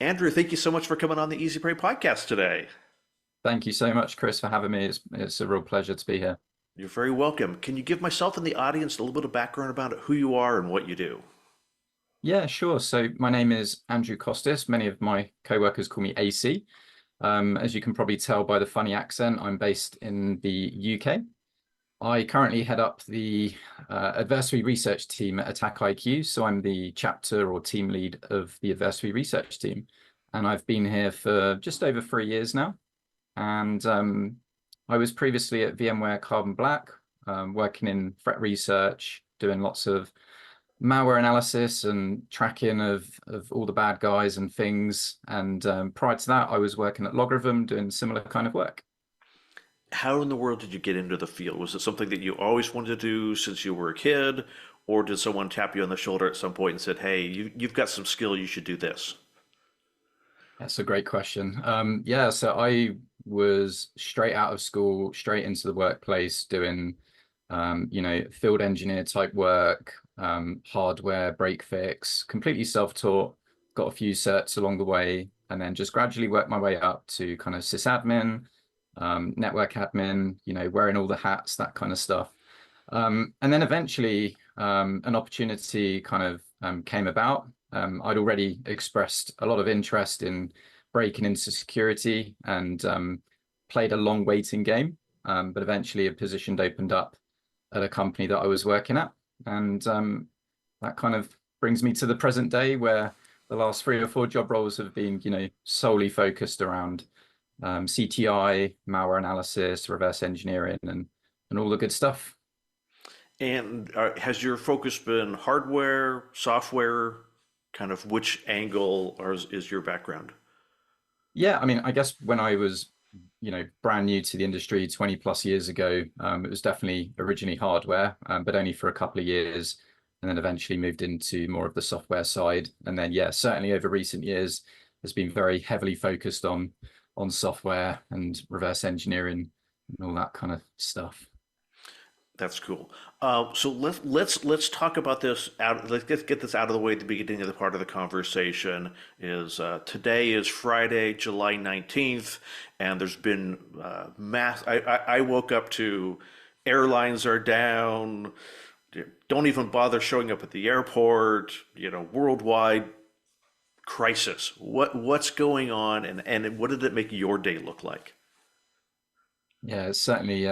Andrew, thank you so much for coming on the Easy Prey podcast today. Thank you so much, Chris, for having me. It's a real pleasure to be here. You're very welcome. Can you give myself and the audience a little bit of background about who you are and what you do? Yeah, sure. So my name is Andrew Costis. Many of my co-workers call me AC. As you can probably tell by the funny accent, I'm based in the UK. I currently head up the Adversary Research Team at Attack IQ. So I'm the chapter or team lead of the Adversary Research Team. And I've been here for just over 3 years now. And I was previously at VMware Carbon Black, working in threat research, doing lots of malware analysis and tracking of all the bad guys and things. And prior to that, I was working at Logrhythm doing similar kind of work. How in the world did you get into the field? Was it something that you always wanted to do since you were a kid, or did someone tap you on the shoulder at some point and said, "Hey, you've got some skill, you should do this"? That's a great question. Yeah, so I was straight out of school, straight into the workplace doing, field engineer type work, hardware, break fix, completely self-taught, got a few certs along the way, and then just gradually worked my way up to kind of sysadmin, network admin, wearing all the hats, that kind of stuff. And then eventually an opportunity kind of came about. I'd already expressed a lot of interest in breaking into security and played a long waiting game, but eventually a position opened up at a company that I was working at. And that kind of brings me to the present day where the last 3 or 4 job roles have been, solely focused around CTI, malware analysis, reverse engineering, and all the good stuff. And has your focus been hardware, software, kind of which angle is your background? Yeah, I mean, I guess when I was, brand new to the industry 20 plus years ago, it was definitely originally hardware, but only for a couple of years, and then eventually moved into more of the software side. And then, yeah, certainly over recent years, has been very heavily focused on software and reverse engineering and all that kind of stuff. That's cool. So let's talk about this out. Let's get this out of the way at the beginning of the part of the conversation. Is Today is Friday, July 19th, and there's been mass. I woke up to airlines are down. Don't even bother showing up at the airport. Worldwide crisis. What's going on, and what did it make your day look like? Yeah, it's certainly,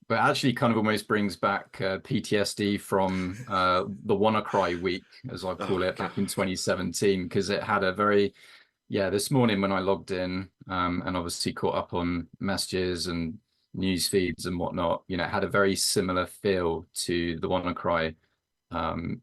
but actually kind of almost brings back PTSD from the WannaCry week, as I call Oh it, God. back in 2017, because it had a very, yeah, this morning when I logged in and obviously caught up on messages and news feeds and whatnot, it had a very similar feel to the WannaCry, um,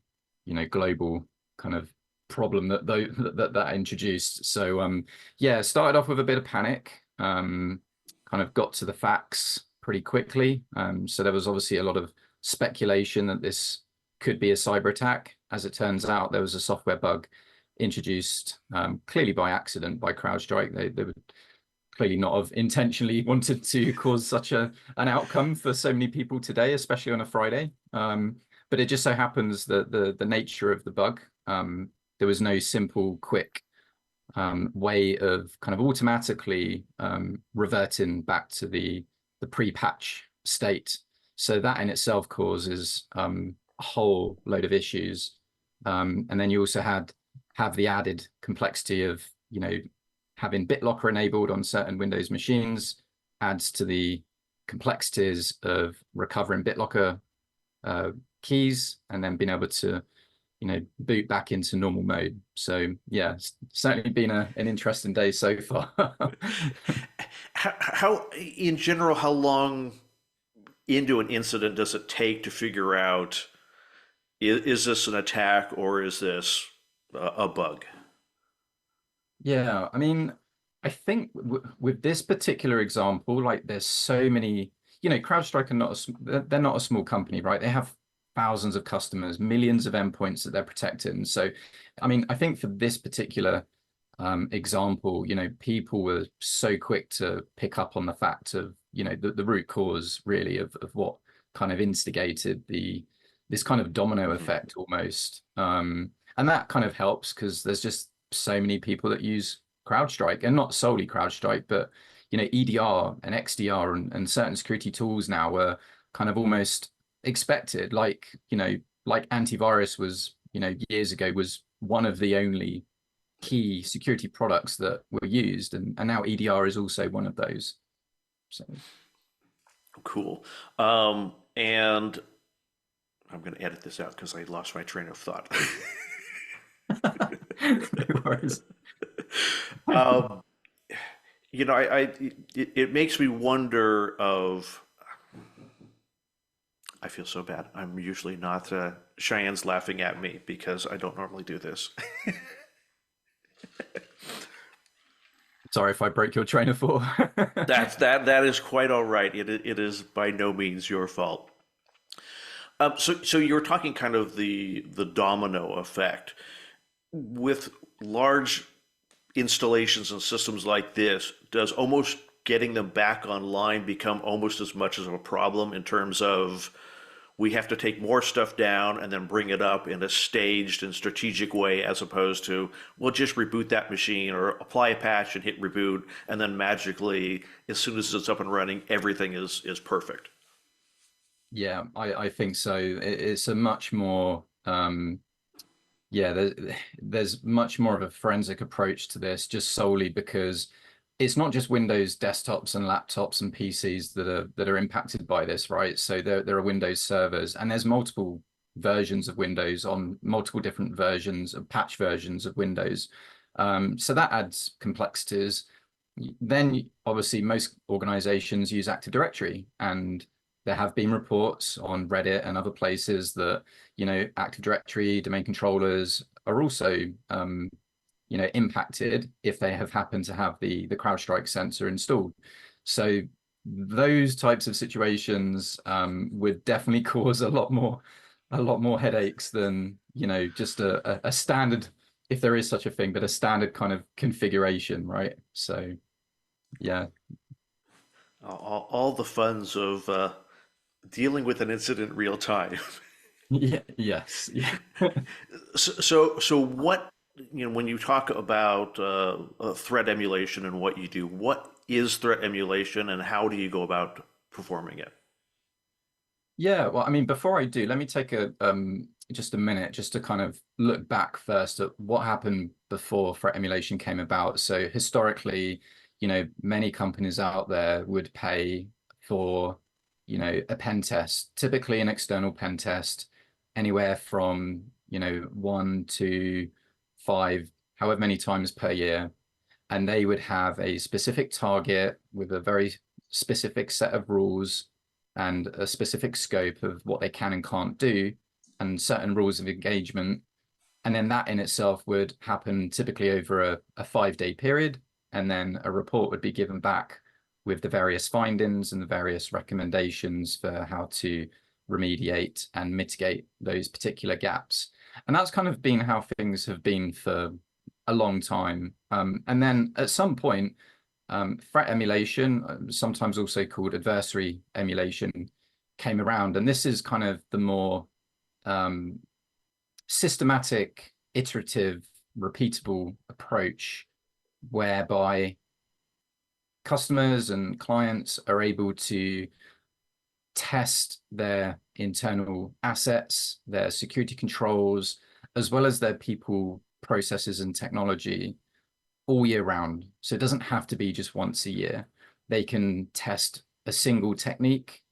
global kind of problem that introduced. So yeah, it started off with a bit of panic. Kind of got to the facts pretty quickly. So there was obviously a lot of speculation that this could be a cyber attack. As it turns out, there was a software bug introduced clearly by accident by CrowdStrike. They would clearly not have intentionally wanted to cause such an outcome for so many people today, especially on a Friday. But it just so happens that the nature of the bug, there was no simple, quick way of kind of automatically reverting back to the pre-patch state. So that in itself causes a whole load of issues. And then you also have the added complexity of, having BitLocker enabled on certain Windows machines adds to the complexities of recovering BitLocker keys and then being able to boot back into normal mode. So yeah, it's certainly been an interesting day so far. In general, how long into an incident does it take to figure out is this an attack or is this a bug? Yeah, I mean, I think with this particular example, like there's so many, CrowdStrike are not they're not a small company, right? They have thousands of customers, millions of endpoints that they're protecting. So, I mean, I think for this particular example, people were so quick to pick up on the fact of, the root cause really of what kind of instigated this kind of domino Mhm. effect almost. And that kind of helps because there's just so many people that use CrowdStrike, and not solely CrowdStrike, but EDR and XDR and certain security tools now are kind of almost expected. Like antivirus was, years ago was one of the only key security products that were used, and now EDR is also one of those. So Cool. And I'm going to edit this out because I lost my train of thought. no worries. um, it makes me wonder of. I feel so bad. I'm usually not. Cheyenne's laughing at me because I don't normally do this. Sorry if I broke your train of thought. That is quite all right. It is by no means your fault. So you were talking kind of the domino effect with large installations and systems like this. Does almost getting them back online become almost as much as a problem in terms of we have to take more stuff down and then bring it up in a staged and strategic way, as opposed to we'll just reboot that machine or apply a patch and hit reboot, and then magically, as soon as it's up and running, everything is perfect. Yeah, I think so. It's a much more there's much more of a forensic approach to this, just solely because it's not just Windows desktops and laptops and PCs that are impacted by this, right? So there are Windows servers, and there's multiple versions of Windows on multiple different versions of patch versions of Windows. So that adds complexities. Then obviously most organizations use Active Directory, and there have been reports on Reddit and other places that Active Directory domain controllers are also impacted if they have happened to have the CrowdStrike sensor installed. So those types of situations would definitely cause a lot more headaches than just a standard, if there is such a thing, but a standard kind of configuration, right? So yeah. All the funs of dealing with an incident real time. Yeah, yes. Yeah. So what, when you talk about threat emulation and what you do, what is threat emulation and how do you go about performing it? Yeah, well, I mean, before I do, let me take just a minute just to kind of look back first at what happened before threat emulation came about. So historically, many companies out there would pay for, a pen test, typically an external pen test, anywhere from, 1 to 5, however many times per year. And they would have a specific target with a very specific set of rules and a specific scope of what they can and can't do, and certain rules of engagement. And then that in itself would happen typically over a 5-day period. And then a report would be given back with the various findings and the various recommendations for how to remediate and mitigate those particular gaps. And that's kind of been how things have been for a long time. And then at some point, threat emulation, sometimes also called adversary emulation, came around. And this is kind of the more systematic, iterative, repeatable approach whereby customers and clients are able to test their internal assets, their security controls, as well as their people, processes, and technology all year round. So it doesn't have to be just once a year. They can test a single technique,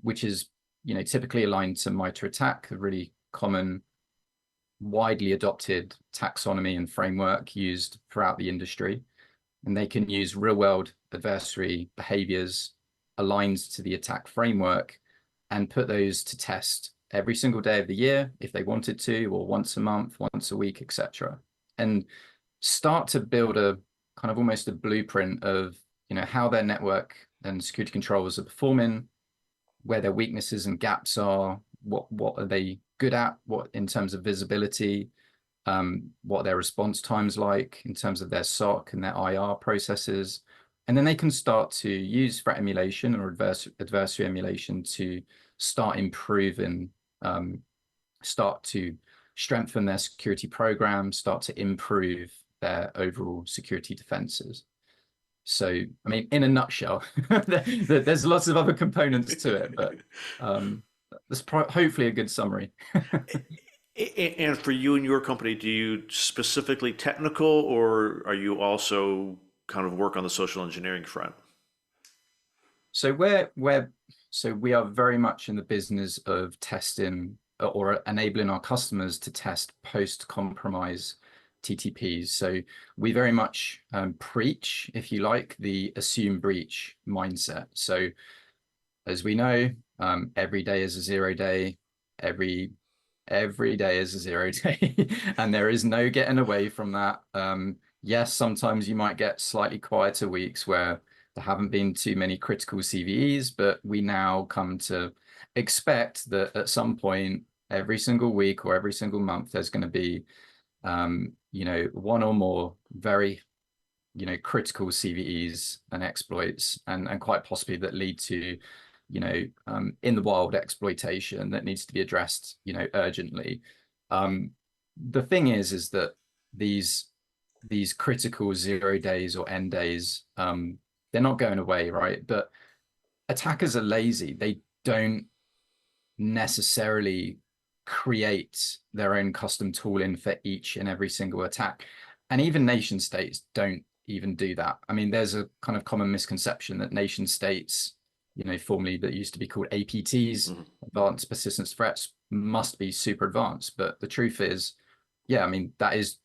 which is typically aligned to MITRE ATT&CK, a really common, widely adopted taxonomy and framework used throughout the industry. And they can use real-world adversary behaviors aligned to the attack framework and put those to test every single day of the year if they wanted to, or once a month, once a week, etc. And start to build a kind of almost a blueprint of how their network and security controls are performing, where their weaknesses and gaps are, what are they good at, what in terms of visibility, what their response times like in terms of their SOC and their IR processes. And then they can start to use threat emulation or adversary emulation to start improving, start to strengthen their security program, start to improve their overall security defenses. So, I mean, in a nutshell, there's lots of other components to it, but that's hopefully a good summary. And for you and your company, do you specifically technical, or are you also kind of work on the social engineering front? So we are very much in the business of testing or enabling our customers to test post-compromise TTPs. So we very much preach, if you like, the assume breach mindset. So as we know, every day is a zero day, every day is a zero day, and there is no getting away from that. Yes, sometimes you might get slightly quieter weeks where there haven't been too many critical CVEs, but we now come to expect that at some point, every single week or every single month, there's going to be, one or more very, critical CVEs and exploits, and quite possibly that lead to, in the wild exploitation that needs to be addressed, urgently. The thing is that these critical 0 days or end days, they're not going away, right? But attackers are lazy. They don't necessarily create their own custom tooling for each and every single attack. And even nation states don't even do that. I mean, there's a kind of common misconception that nation states, formerly that used to be called APTs, advanced persistence threats, must be super advanced. But the truth is, yeah, I mean, that is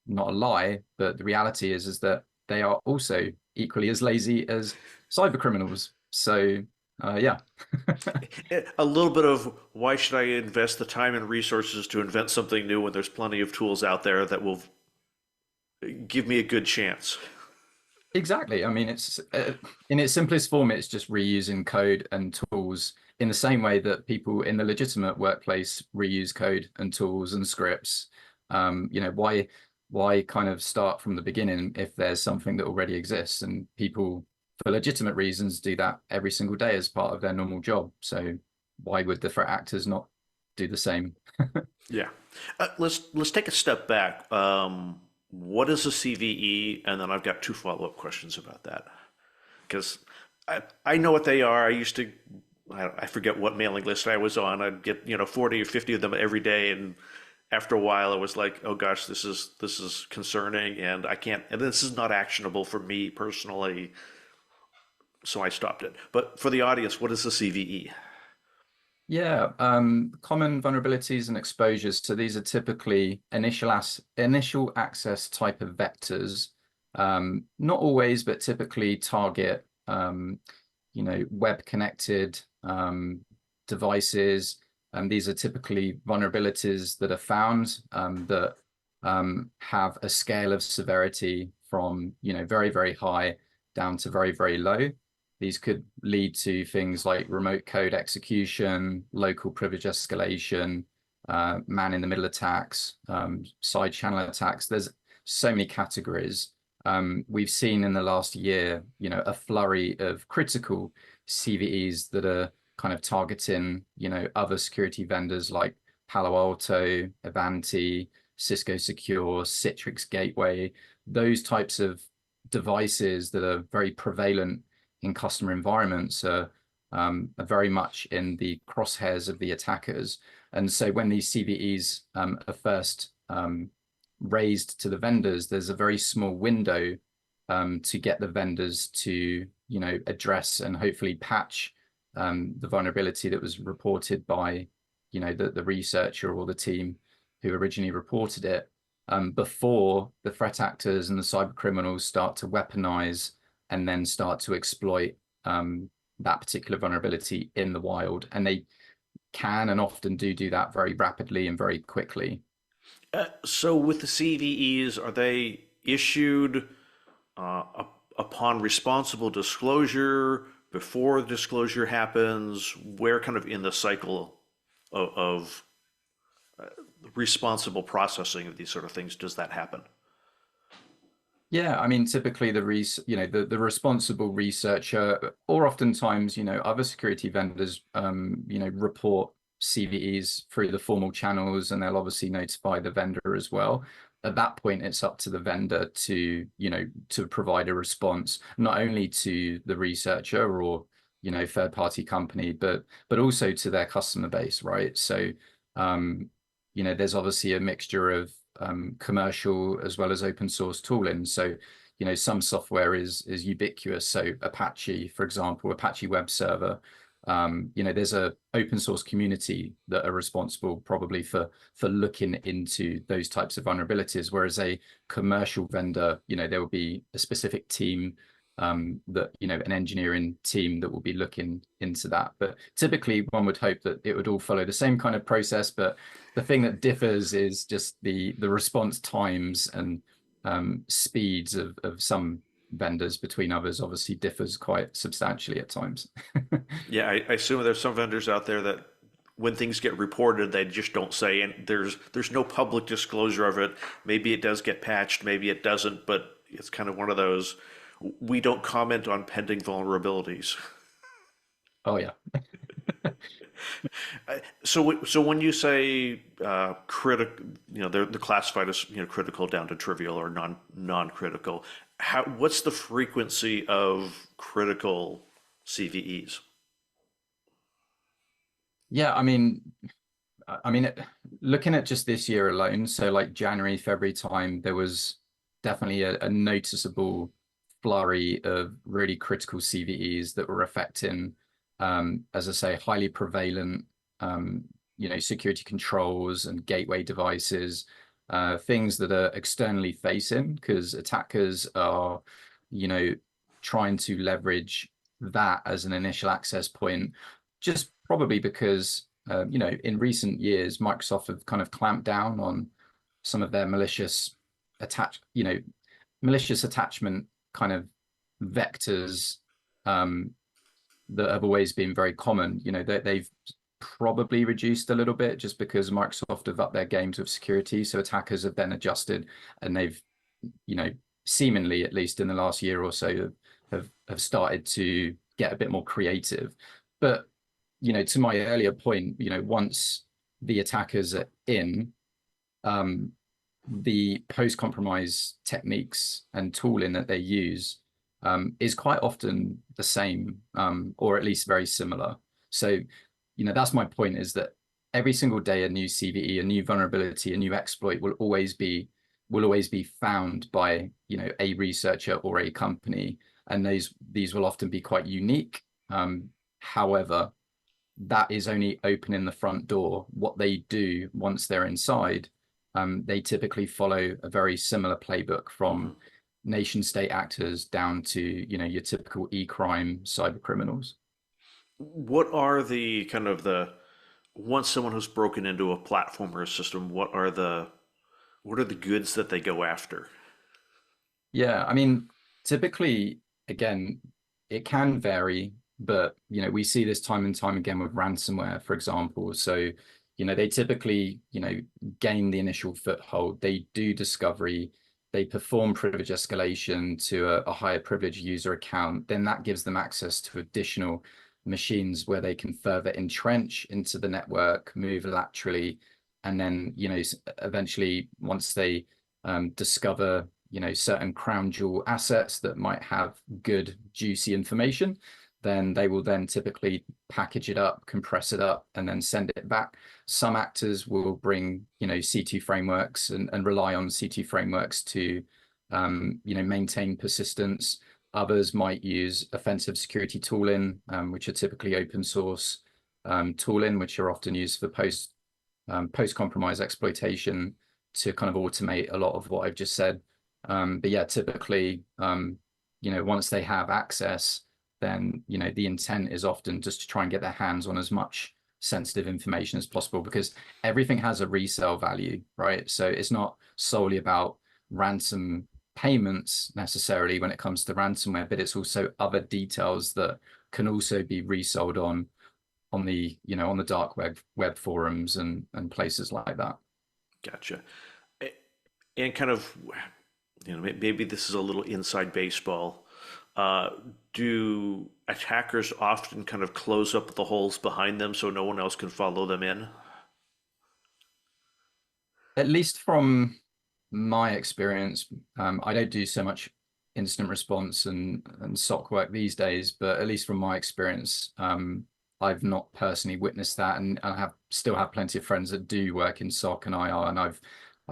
not a lie, but the reality is that they are also equally as lazy as cyber criminals. So yeah. A little bit of why should I invest the time and resources to invent something new when there's plenty of tools out there that will give me a good chance? Exactly. I mean, it's in its simplest form, it's just reusing code and tools in the same way that people in the legitimate workplace reuse code and tools and scripts. Why kind of start from the beginning if there's something that already exists, and people for legitimate reasons do that every single day as part of their normal job. So why would the threat actors not do the same? Yeah. Let's take a step back. What is a CVE? And then I've got two follow-up questions about that. Because I know what they are. I used to, I forget what mailing list I was on. I'd get 40 or 50 of them every day, and after a while, it was like, oh gosh, this is concerning, and I can't, and this is not actionable for me personally. So I stopped it. But for the audience, what is a CVE? Yeah, common vulnerabilities and exposures. So these are typically initial access type of vectors. Not always, but typically target, web connected devices. These are typically vulnerabilities that are found that have a scale of severity from very, very high down to very, very low. These could lead to things like remote code execution, local privilege escalation, man-in-the-middle attacks, side channel attacks. There's so many categories. We've seen in the last year, a flurry of critical CVEs that are kind of targeting, other security vendors like Palo Alto, Ivanti, Cisco Secure, Citrix Gateway, those types of devices that are very prevalent in customer environments are very much in the crosshairs of the attackers. And so when these CVEs are first raised to the vendors, there's a very small window to get the vendors to address and hopefully patch the vulnerability that was reported by the researcher or the team who originally reported it, before the threat actors and the cyber criminals start to weaponize and then start to exploit that particular vulnerability in the wild. And they can and often do that very rapidly and very quickly. So with the CVEs, are they issued upon responsible disclosure, before the disclosure happens? Where kind of in the cycle of responsible processing of these sort of things does that happen? Yeah, I mean, typically the responsible researcher, or oftentimes, other security vendors, report CVEs through the formal channels, and they'll obviously notify the vendor as well. at that point, it's up to the vendor to, to provide a response, not only to the researcher or, third-party company, but also to their customer base, right? So, there's obviously a mixture of commercial as well as open source tooling. So, some software is ubiquitous. So Apache, for example, Apache Web Server, there's a open source community that are responsible probably for looking into those types of vulnerabilities, whereas a commercial vendor, there will be a specific team, that an engineering team that will be looking into that. But typically one would hope that it would all follow the same kind of process, but the thing that differs is just the response times and speeds of some vendors between others obviously differs quite substantially at times. Yeah, I assume there's some vendors out there that when things get reported, they just don't say, and there's no public disclosure of it. Maybe it does get patched, maybe it doesn't, but it's kind of one of those, we don't comment on pending vulnerabilities. Oh yeah. So when you say critical, they're classified as critical down to trivial or non-critical. What's the frequency of critical CVEs? Yeah, I mean, looking at just this year alone, so like January, February time, there was definitely a noticeable flurry of really critical CVEs that were affecting, as I say, highly prevalent, security controls and gateway devices, things that are externally facing, because attackers are, you know, trying to leverage that as an initial access point, just probably because in recent years, Microsoft have kind of clamped down on some of their attach, malicious attachment kind of vectors, um, that have always been very common. They've probably reduced a little bit just because Microsoft have upped their games with security. So attackers have then adjusted, and they've, seemingly, at least in the last year or so, have started to get a bit more creative. But to my earlier point, once the attackers are in, um, the post-compromise techniques and tooling that they use, is quite often the same, or at least very similar. So, that's my point, is that every single day a new CVE, a new vulnerability, a new exploit will always be found by a researcher or a company, and these will often be quite unique. However, that is only opening the front door. What they do once they're inside, they typically follow a very similar playbook from nation state actors down to your typical e-crime cyber criminals. What are the kind of the once someone has broken into a platform or a system, what are the goods that they go after? Yeah, I mean, typically, again, it can vary, but we see this time and time again with ransomware, for example. So, they typically, gain the initial foothold, they do discovery, they perform privilege escalation to a higher privilege user account, then that gives them access to additional machines where they can further entrench into the network, move laterally, and then, eventually, once they discover certain crown jewel assets that might have good juicy information, then they will then typically package it up, compress it up, and then send it back. Some actors will bring C2 frameworks and rely on C2 frameworks to maintain persistence. Others might use offensive security tooling, which are typically open source tooling, which are often used for post-compromise exploitation to kind of automate a lot of what I've just said. But yeah, typically, once they have access, then, the intent is often just to try and get their hands on as much sensitive information as possible, because everything has a resale value, right? So it's not solely about ransom payments necessarily when it comes to ransomware, but it's also other details that can also be resold on the dark web forums and places like that. Gotcha. And kind of, maybe this is a little inside baseball. Uh, do attackers often kind of close up the holes behind them so no one else can follow them in? At least from my experience, I don't do so much incident response and SOC work these days, but at least from my experience, I've not personally witnessed that, and I still have plenty of friends that do work in SOC and IR, and I've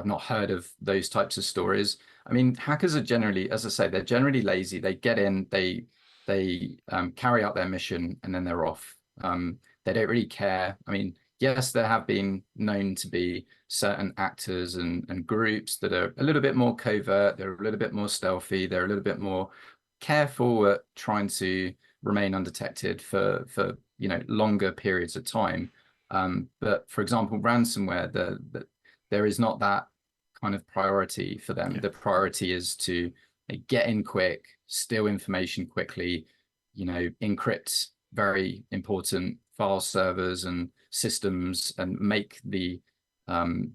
not heard of those types of stories. I mean, hackers are generally, as I say, they're generally lazy. They get in, they carry out their mission, and then they're off. They don't really care. I mean, yes, there have been known to be certain actors and groups that are a little bit more covert, they're a little bit more stealthy, they're a little bit more careful at trying to remain undetected for longer periods of time. But for example, ransomware, there is not that kind of priority for them. Yeah. The priority is to get in quick, steal information quickly, encrypt very important file servers and systems, and make the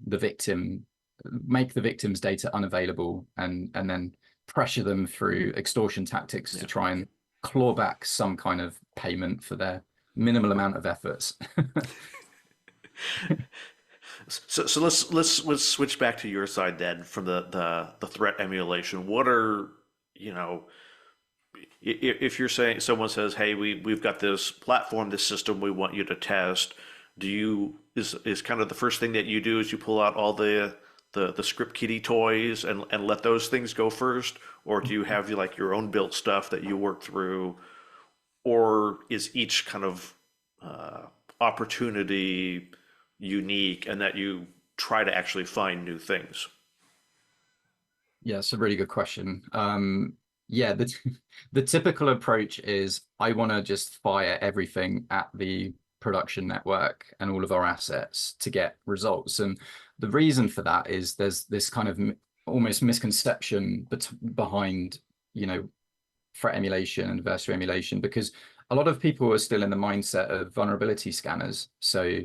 victim's data unavailable, and then pressure them through extortion tactics to try and claw back some kind of payment for their minimal amount of efforts. So let's switch back to your side then from the threat emulation. What are, you know, if you're saying someone says, "Hey, we've got this platform, this system we want you to test," is kind of the first thing that you do is you pull out all the script kiddie toys and let those things go first, or do you have like your own built stuff that you work through, or is each kind of opportunity unique and that you try to actually find new things? Yeah, it's a really good question. Yeah, the typical approach is I want to just fire everything at the production network and all of our assets to get results. And the reason for that is there's this kind of almost misconception behind, threat emulation and adversary emulation, because a lot of people are still in the mindset of vulnerability scanners. So,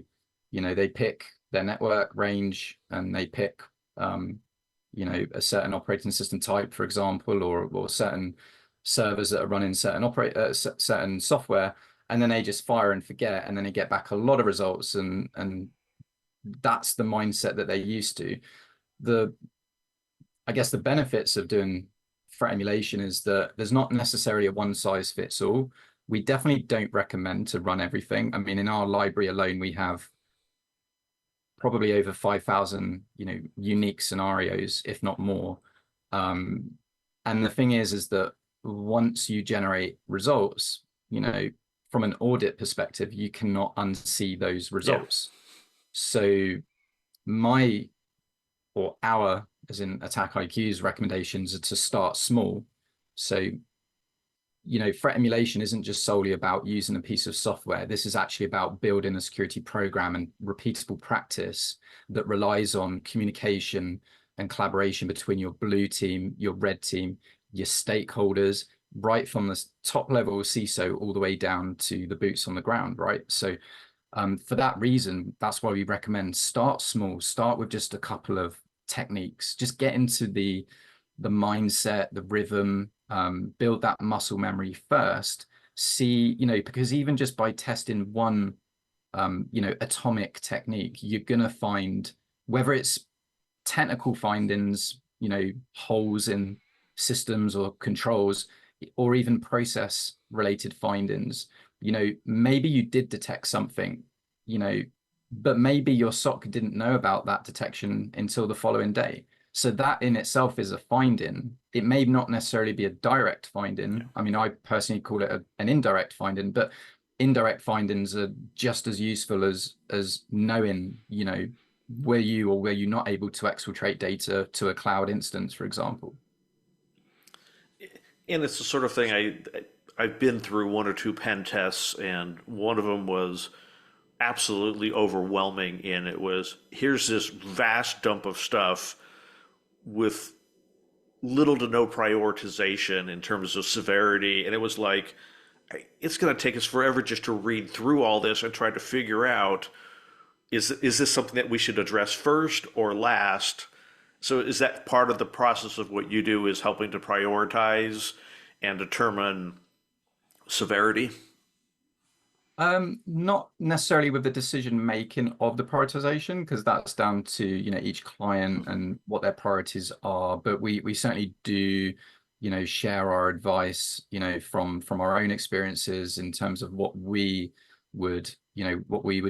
they pick their network range and they pick, a certain operating system type, for example, or certain servers that are running certain software, and then they just fire and forget, and then they get back a lot of results, and that's the mindset that they're used to. I guess the benefits of doing threat emulation is that there's not necessarily a one size fits all. We definitely don't recommend to run everything. I mean, in our library alone, we have probably over 5,000, unique scenarios, if not more. And the thing is that once you generate results, from an audit perspective, you cannot unsee those Yeah. results. So my or our, as in Attack IQ's recommendations, are to start small. So threat emulation isn't just solely about using a piece of software. This is actually about building a security program and repeatable practice that relies on communication and collaboration between your blue team, your red team, your stakeholders, right from the top level CISO all the way down to the boots on the ground, right? So for that reason, that's why we recommend start small, start with just a couple of techniques, just get into the mindset, the rhythm, build that muscle memory first. See, because even just by testing one, atomic technique, you're gonna find, whether it's technical findings, holes in systems or controls, or even process related findings. Maybe you did detect something, but maybe your SOC didn't know about that detection until the following day. So that in itself is a finding. It may not necessarily be a direct finding. I mean, I personally call it an indirect finding, but indirect findings are just as useful as knowing, were you or were you not able to exfiltrate data to a cloud instance, for example. And it's the sort of thing I've been through one or two pen tests, and one of them was absolutely overwhelming. And it was, here's this vast dump of stuff with little to no prioritization in terms of severity, and it was like, it's going to take us forever just to read through all this and try to figure out, is this something that we should address first or last? So is that part of the process of what you do, is helping to prioritize and determine severity? Not necessarily with the decision making of the prioritization, because that's down to, each client Mhm. and what their priorities are. But we certainly do, share our advice, from our own experiences in terms of what we would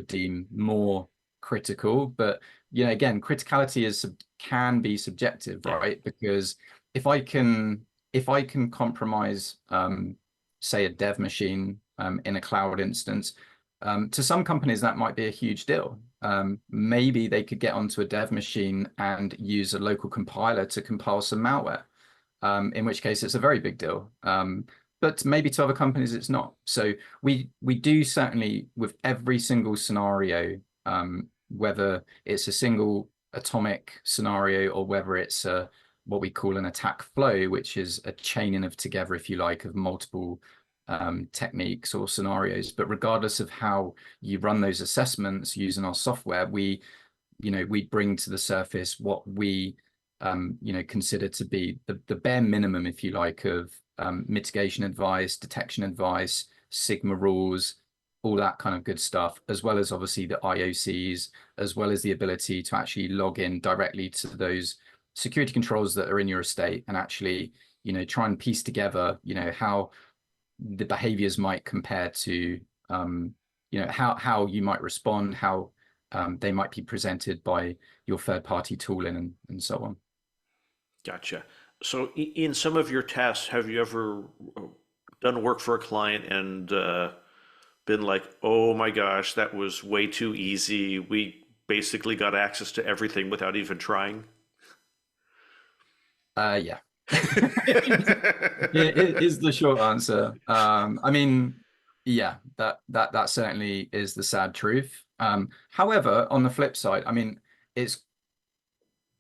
deem more critical. But, again, criticality can be subjective, Yeah. right? Because if I can if I can compromise, say, a dev machine in a cloud instance, to some companies that might be a huge deal. Maybe they could get onto a dev machine and use a local compiler to compile some malware, in which case it's a very big deal. But maybe to other companies it's not. So we do certainly, with every single scenario, whether it's a single atomic scenario or whether it's what we call an attack flow, which is a chaining of together, if you like, of multiple techniques or scenarios. But regardless of how you run those assessments using our software, we bring to the surface what we consider to be the bare minimum, if you like, of mitigation advice, detection advice, Sigma rules, all that kind of good stuff, as well as obviously the IOCs, as well as the ability to actually log in directly to those security controls that are in your estate and actually, try and piece together, how the behaviors might compare to, how you might respond, how they might be presented by your third party tooling and so on. Gotcha. So in some of your tests, have you ever done work for a client and been like, oh my gosh, that was way too easy. We basically got access to everything without even trying. Yeah. It is the short answer. I mean, yeah, that certainly is the sad truth. However, on the flip side, I mean, it's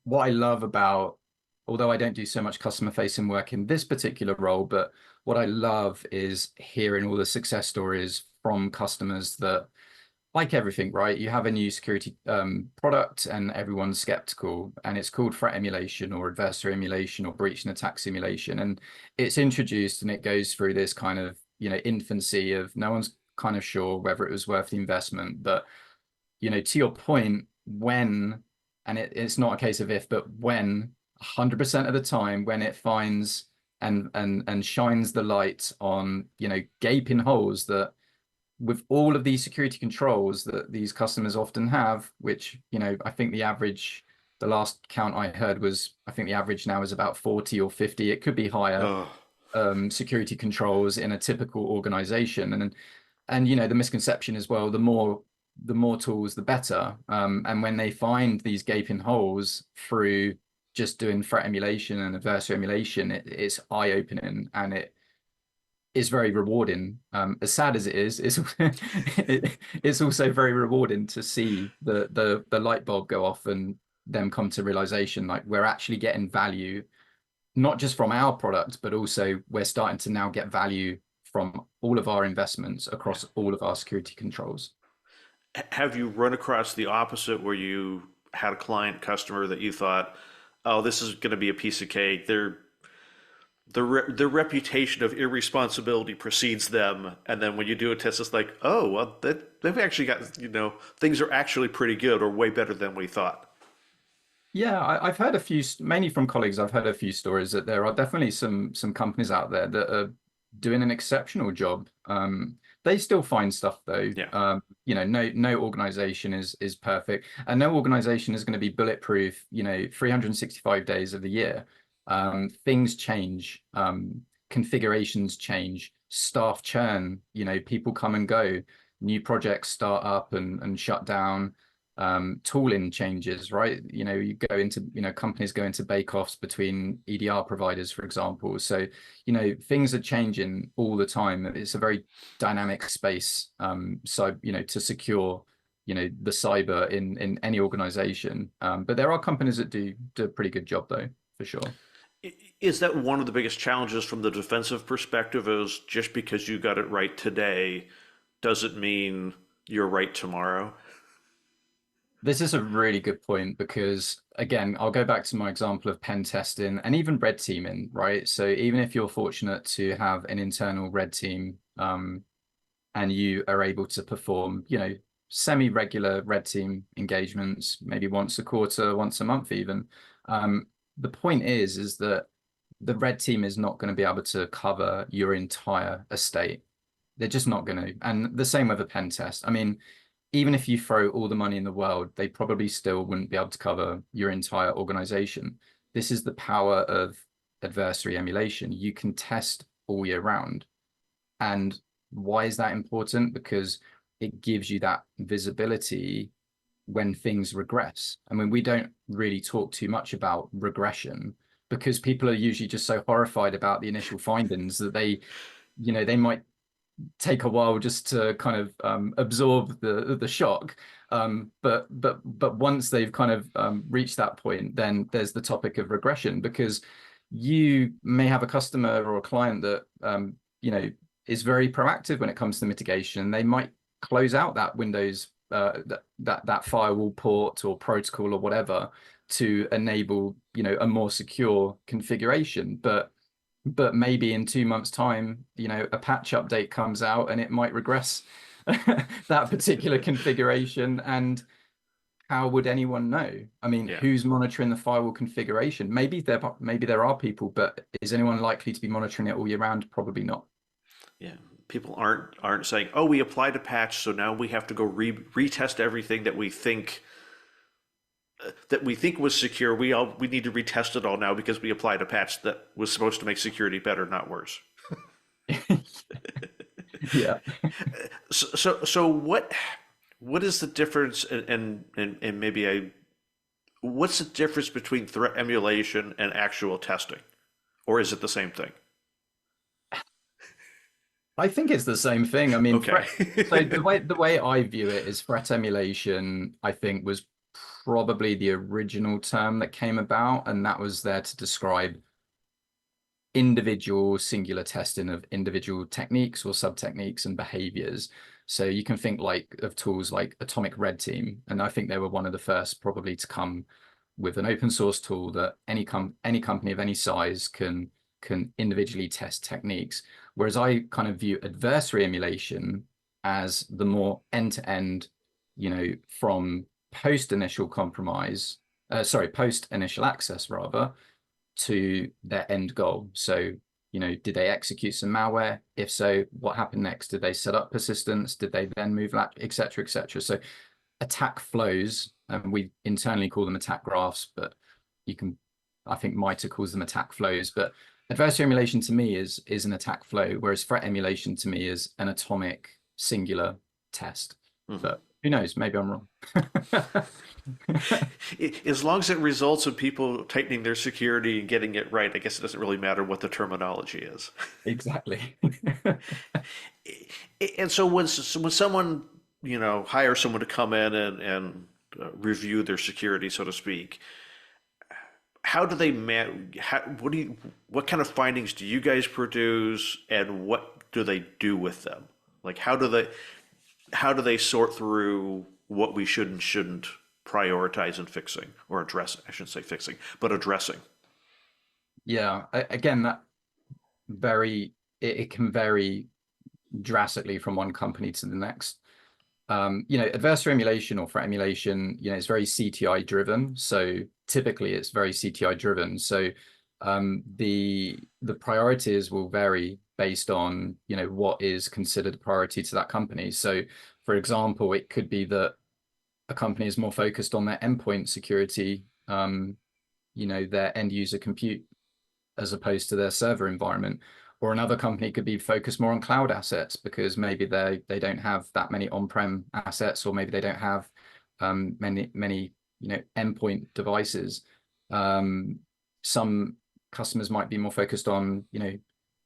what I love about, although I don't do so much customer facing work in this particular role, but what I love is hearing all the success stories from customers that, like everything, right? You have a new security product and everyone's skeptical, and it's called threat emulation or adversary emulation or breach and attack simulation. And it's introduced and it goes through this kind of, infancy of no one's kind of sure whether it was worth the investment. But, to your point, and it's not a case of if, but when 100% of the time, when it finds and shines the light on, gaping holes that with all of these security controls that these customers often have, which, I think the last count I heard was, I think the average now is about 40 or 50. It could be higher, Oh, security controls in a typical organization. And, the misconception as well, the more tools, the better. And when they find these gaping holes through just doing threat emulation and adversary emulation, it's eye-opening and it's very rewarding. As sad as it is, it's also very rewarding to see the light bulb go off and them come to realization like we're actually getting value, not just from our product, but also we're starting to now get value from all of our investments yeah. across all of our security controls. Have you run across the opposite where you had a client customer that you thought, oh, this is going to be a piece of cake. Their reputation of irresponsibility precedes them, and then when you do a test, it's like, oh, well, they've actually got, things are actually pretty good or way better than we thought. Yeah, I've heard a few, mainly from colleagues. I've heard a few stories that there are definitely some companies out there that are doing an exceptional job. They still find stuff though. Yeah. No organization is perfect, and no organization is going to be bulletproof. 365 days of the year. Things change, configurations change, staff churn. People come and go, new projects start up and shut down, tooling changes, right? Companies go into bake-offs between EDR providers, for example. So, things are changing all the time. It's a very dynamic space. So, to secure, the cyber in any organization. But there are companies that do a pretty good job though, for sure. Is that one of the biggest challenges from the defensive perspective is just because you got it right today doesn't mean you're right tomorrow? This is a really good point because, again, I'll go back to my example of pen testing and even red teaming, right? So even if you're fortunate to have an internal red team, and you are able to perform, semi-regular red team engagements, maybe once a quarter, once a month even. The point is that the red team is not going to be able to cover your entire estate. They're just not going to. And the same with a pen test. I mean, even if you throw all the money in the world, they probably still wouldn't be able to cover your entire organization. This is the power of adversary emulation. You can test all year round. And why is that important? Because it gives you that visibility when things regress. I mean, we don't really talk too much about regression because people are usually just so horrified about the initial findings that they might take a while just to kind of absorb the shock. But once they've kind of reached that point, then there's the topic of regression, because you may have a customer or a client that is very proactive when it comes to mitigation. They might close out that Windows that firewall port or protocol or whatever to enable a more secure configuration, but maybe in 2 months' time, a patch update comes out and it might regress that particular configuration. And how would anyone know? I mean, Yeah. who's monitoring the firewall configuration? Maybe there are people, but is anyone likely to be monitoring it all year round? Probably not. Yeah. People aren't saying, "Oh, we applied a patch, so now we have to go retest everything that we think was secure. We need to retest it all now because we applied a patch that was supposed to make security better, not worse." Yeah. So what is the difference, and maybe what's the difference between threat emulation and actual testing, or is it the same thing? I think it's the same thing. I mean, Okay. so the way I view it is threat emulation, I think, was probably the original term that came about, and that was there to describe individual singular testing of individual techniques or sub-techniques and behaviors. So you can think of tools like Atomic Red Team, and I think they were one of the first probably to come with an open source tool that any company of any size can individually test techniques. Whereas I kind of view adversary emulation as the more end-to-end, from post initial access rather, to their end goal. So, did they execute some malware? If so, what happened next? Did they set up persistence? Did they then move that, et cetera, et cetera? So attack flows, and we internally call them attack graphs, but I think MITRE calls them attack flows. But adversary emulation to me is an attack flow, whereas threat emulation to me is an atomic singular test. Mhm. But who knows? Maybe I'm wrong. As long as it results in people tightening their security and getting it right, I guess it doesn't really matter what the terminology is. Exactly. And so when someone, hires someone to come in and review their security, so to speak, how do they what kind of findings do you guys produce, and what do they do with them? Like how do they sort through what we should and shouldn't prioritize in fixing or address? I shouldn't say fixing, but addressing. Yeah. Again, it can vary drastically from one company to the next. Adversary emulation or threat emulation, is very CTI driven. So typically it's very CTI driven. So the priorities will vary based on, what is considered a priority to that company. So for example, it could be that a company is more focused on their endpoint security, their end user compute, as opposed to their server environment. Or another company could be focused more on cloud assets because maybe they don't have that many on-prem assets, or maybe they don't have many endpoint devices. Some customers might be more focused on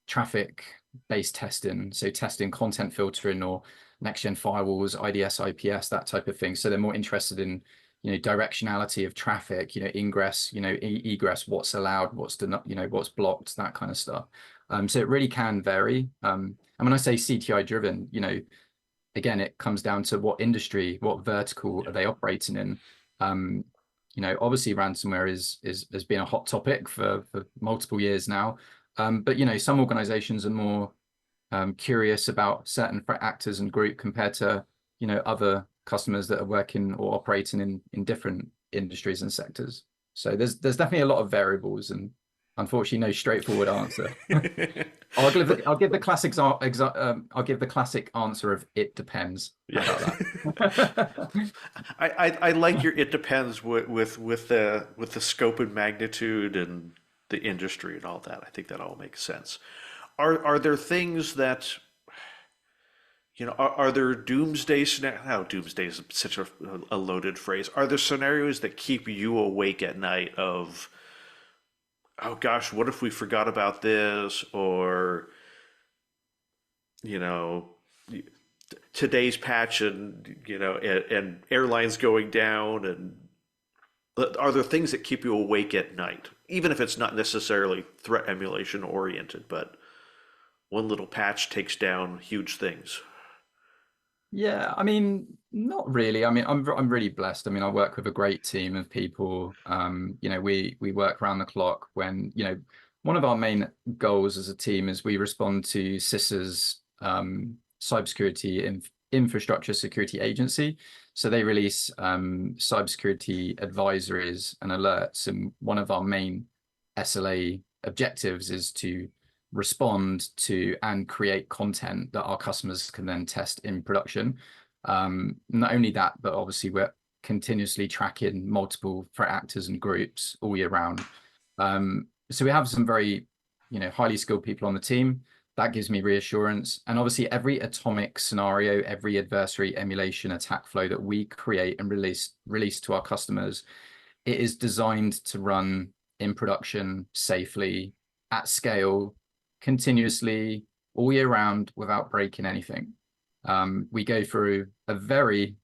traffic-based testing, so testing content filtering or next-gen firewalls, IDS, IPS, that type of thing. So they're more interested in directionality of traffic, ingress, egress, what's allowed, what's what's blocked, that kind of stuff. So it really can vary. And when I say CTI driven, again, it comes down to what industry, what vertical are they operating in. Obviously ransomware has been a hot topic for multiple years now. But some organizations are more curious about certain threat actors and group compared to, other customers that are working or operating in different industries and sectors. So there's definitely a lot of variables, and unfortunately no straightforward answer. I'll give the classic I'll give the classic answer of it depends. How Yeah. about that? I like your it depends with the scope and magnitude and the industry and all that. I think that all makes sense. Are there things that are there doomsday scenarios? Now, doomsday is such a loaded phrase. Are there scenarios that keep you awake at night of, oh gosh, what if we forgot about this? Or, you know, today's patch and, and airlines going down and are there things that keep you awake at night? Even if it's not necessarily threat emulation oriented, but one little patch takes down huge things. Yeah, I mean, not really. I mean, I'm really blessed. I mean, I work with a great team of people. We work around the clock when, one of our main goals as a team is we respond to CISA's cybersecurity infrastructure security agency. So they release cybersecurity advisories and alerts, and one of our main SLA objectives is to respond to and create content that our customers can then test in production. Not only that, but obviously we're continuously tracking multiple threat actors and groups all year round. So we have some very, highly skilled people on the team. That gives me reassurance. And obviously every atomic scenario, every adversary emulation attack flow that we create and release to our customers, it is designed to run in production safely, at scale, continuously, all year round, without breaking anything. We go through a very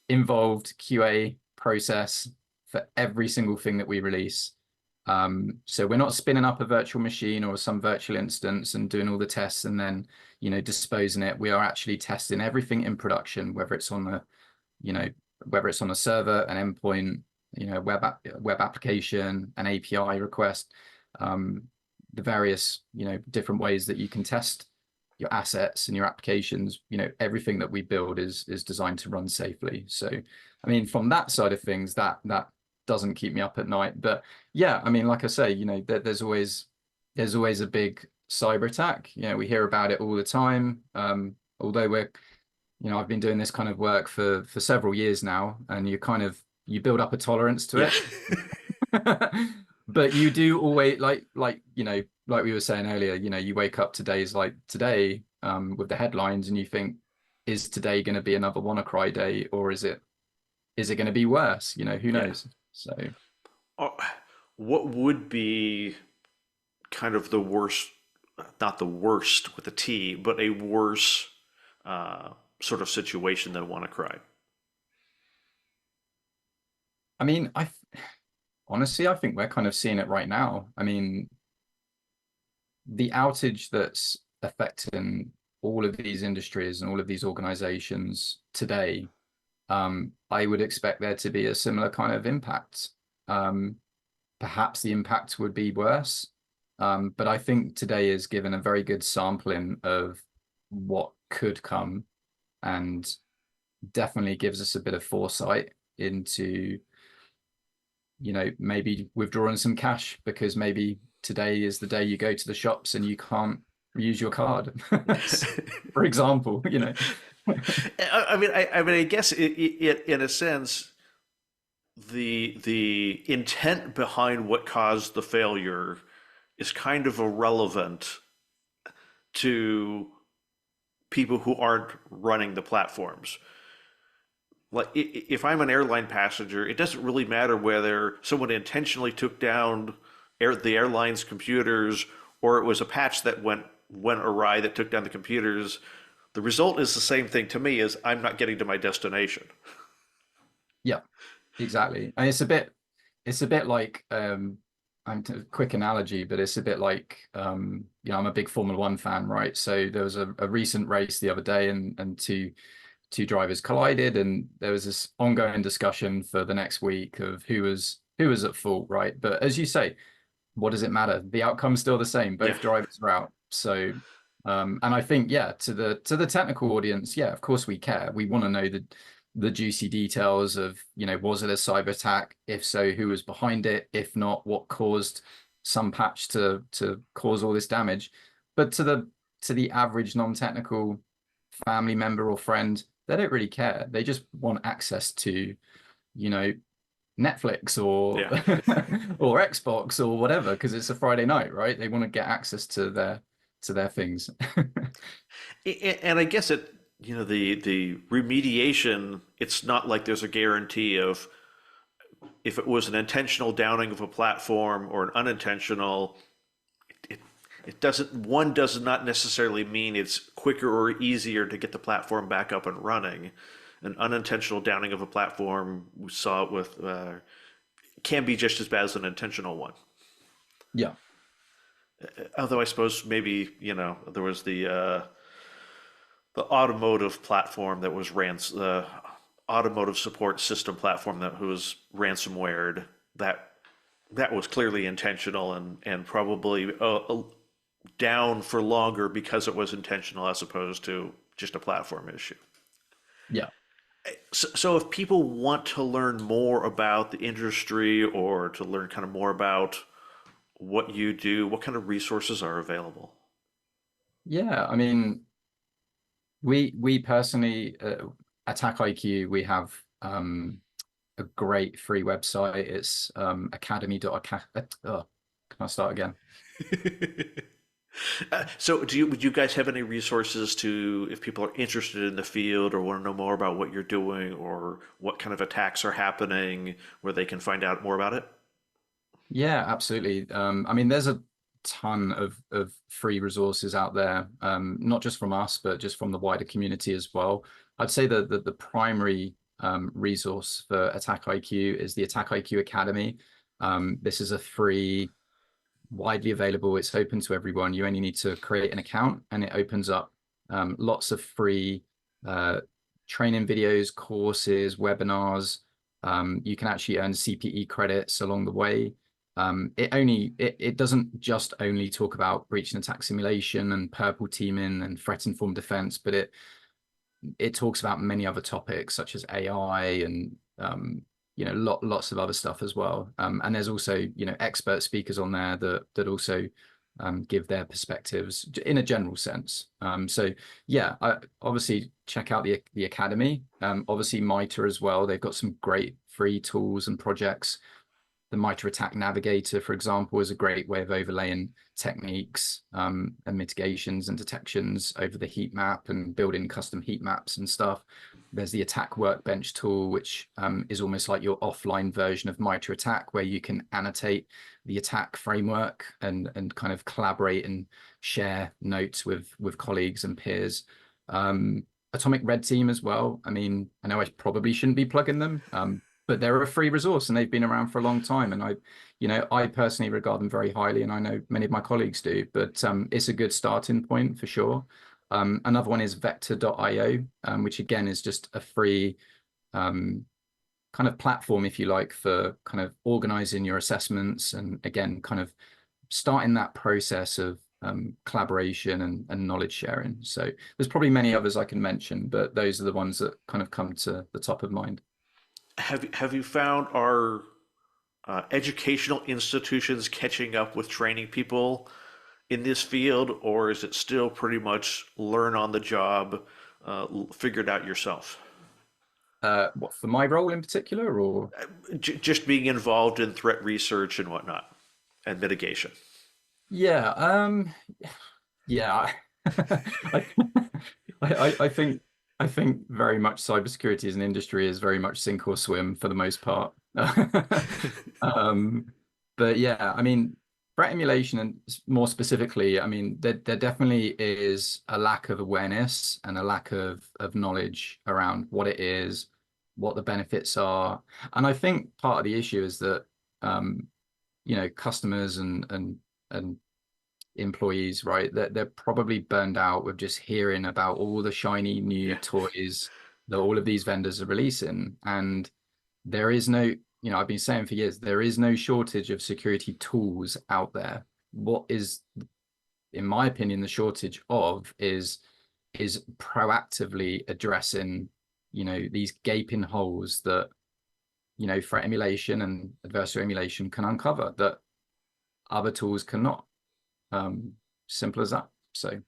involved QA process for every single thing that we release. So we're not spinning up a virtual machine or some virtual instance and doing all the tests and then, disposing it. We are actually testing everything in production, whether it's on a server, an endpoint, web application, an API request, the various, different ways that you can test your assets and your applications. Everything that we build is designed to run safely. So, I mean, from that side of things, that doesn't keep me up at night. But yeah, I mean, like I say, there's always a big cyber attack. We hear about it all the time. Although I've been doing this kind of work for several years now, and you build up a tolerance to it. But you do always like we were saying earlier, you wake up to days like today with the headlines and you think, is today going to be another WannaCry day, or is it going to be worse? Who knows? So what would be kind of the worst, not the worst with a T, but a worse sort of situation than WannaCry? I mean, honestly, I think we're kind of seeing it right now. I mean, the outage that's affecting all of these industries and all of these organizations today, I would expect there to be a similar kind of impact. Perhaps the impact would be worse, but I think today is given a very good sampling of what could come and definitely gives us a bit of foresight into maybe withdrawing some cash, because maybe today is the day you go to the shops and you can't use your card, for example. I guess in a sense, the intent behind what caused the failure is kind of irrelevant to people who aren't running the platforms. Like if I'm an airline passenger, it doesn't really matter whether someone intentionally took down the airline's computers or it was a patch that went awry that took down the computers. The result is the same thing to me, as I'm not getting to my destination. Yeah, exactly. And it's a bit like I'm a quick analogy, but it's a bit like I'm a big Formula One fan, right? So there was a recent race the other day, and two drivers collided, and there was this ongoing discussion for the next week of who was at fault, right? But as you say, what does it matter? The outcome's still the same. Both drivers are out. So And I think, yeah, to the technical audience, yeah, of course we care. We want to know the juicy details of, was it a cyber attack? If so, who was behind it? If not, what caused some patch to cause all this damage? But to the average non-technical family member or friend, they don't really care. They just want access to, you know, Netflix or Yeah. or Xbox or whatever, because it's a Friday night, right? They want to get access to their things. And I guess the remediation, it's not like there's a guarantee of if it was an intentional downing of a platform or an unintentional, it, it doesn't, one does not necessarily mean it's quicker or easier to get the platform back up and running. An unintentional downing of a platform, we saw it with, can be just as bad as an intentional one. Yeah. Although I suppose maybe, there was the automotive platform that was the automotive support system platform that was ransomwared. That that was clearly intentional and probably down for longer because it was intentional as opposed to just a platform issue. Yeah. So if people want to learn more about the industry or to learn kind of more about what you do, what kind of resources are available? Yeah. I mean, we personally, Attack IQ, we have a great free website. It's academy.academy. Can I start again? So, would you guys have any resources to, if people are interested in the field or want to know more about what you're doing or what kind of attacks are happening, where they can find out more about it? Yeah, absolutely. I mean, there's a ton of free resources out there, not just from us, but just from the wider community as well. I'd say that the primary resource for Attack IQ is the Attack IQ Academy. This is a free, widely available. It's open to everyone. You only need to create an account, and it opens up lots of free uh, training videos, courses, webinars. You can actually earn CPE credits along the way. It doesn't just only talk about breach and attack simulation and purple teaming and threat informed defense, but it talks about many other topics such as AI and lots of other stuff as well. And there's also expert speakers on there that also give their perspectives in a general sense. So yeah, obviously check out the academy. Obviously MITRE as well. They've got some great free tools and projects. The MITRE Attack Navigator, for example, is a great way of overlaying techniques and mitigations and detections over the heat map and building custom heat maps and stuff. There's the Attack Workbench tool, which is almost like your offline version of MITRE Attack, where you can annotate the attack framework and kind of collaborate and share notes with colleagues and peers. Atomic Red Team as well. I mean, I know I probably shouldn't be plugging them, but they're a free resource and they've been around for a long time. And I personally regard them very highly, and I know many of my colleagues do, but it's a good starting point for sure. Another one is vector.io, which again is just a free kind of platform, if you like, for kind of organizing your assessments and again, kind of starting that process of collaboration and knowledge sharing. So there's probably many others I can mention, but those are the ones that kind of come to the top of mind. Have you found our educational institutions catching up with training people in this field, or is it still pretty much learn on the job, figure it out yourself? What for my role in particular, or Just being involved in threat research and whatnot and mitigation. yeah, yeah, I, I think very much cybersecurity as an industry is very much sink or swim for the most part. Um, but yeah, I mean, threat emulation and more specifically, I mean, there definitely is a lack of awareness and a lack of knowledge around what it is, what the benefits are. And I think part of the issue is that customers and employees, right? They're probably burned out with just hearing about all the shiny new Yeah. toys that all of these vendors are releasing. And there is no, I've been saying for years, there is no shortage of security tools out there. What is in my opinion, the shortage of is proactively addressing, these gaping holes that, threat emulation and adversary emulation can uncover that other tools cannot. Simple as that. So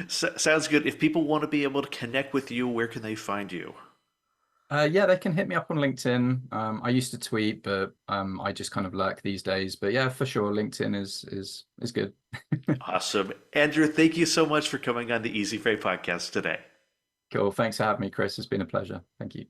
Sounds good. If people want to be able to connect with you, where can they find you? yeah, they can hit me up on LinkedIn. I used to tweet, but I just kind of lurk these days. But yeah, for sure, LinkedIn is good. Awesome. Andrew, thank you so much for coming on the Easy Freight podcast today. Cool. Thanks for having me, Chris. It's been a pleasure. Thank you.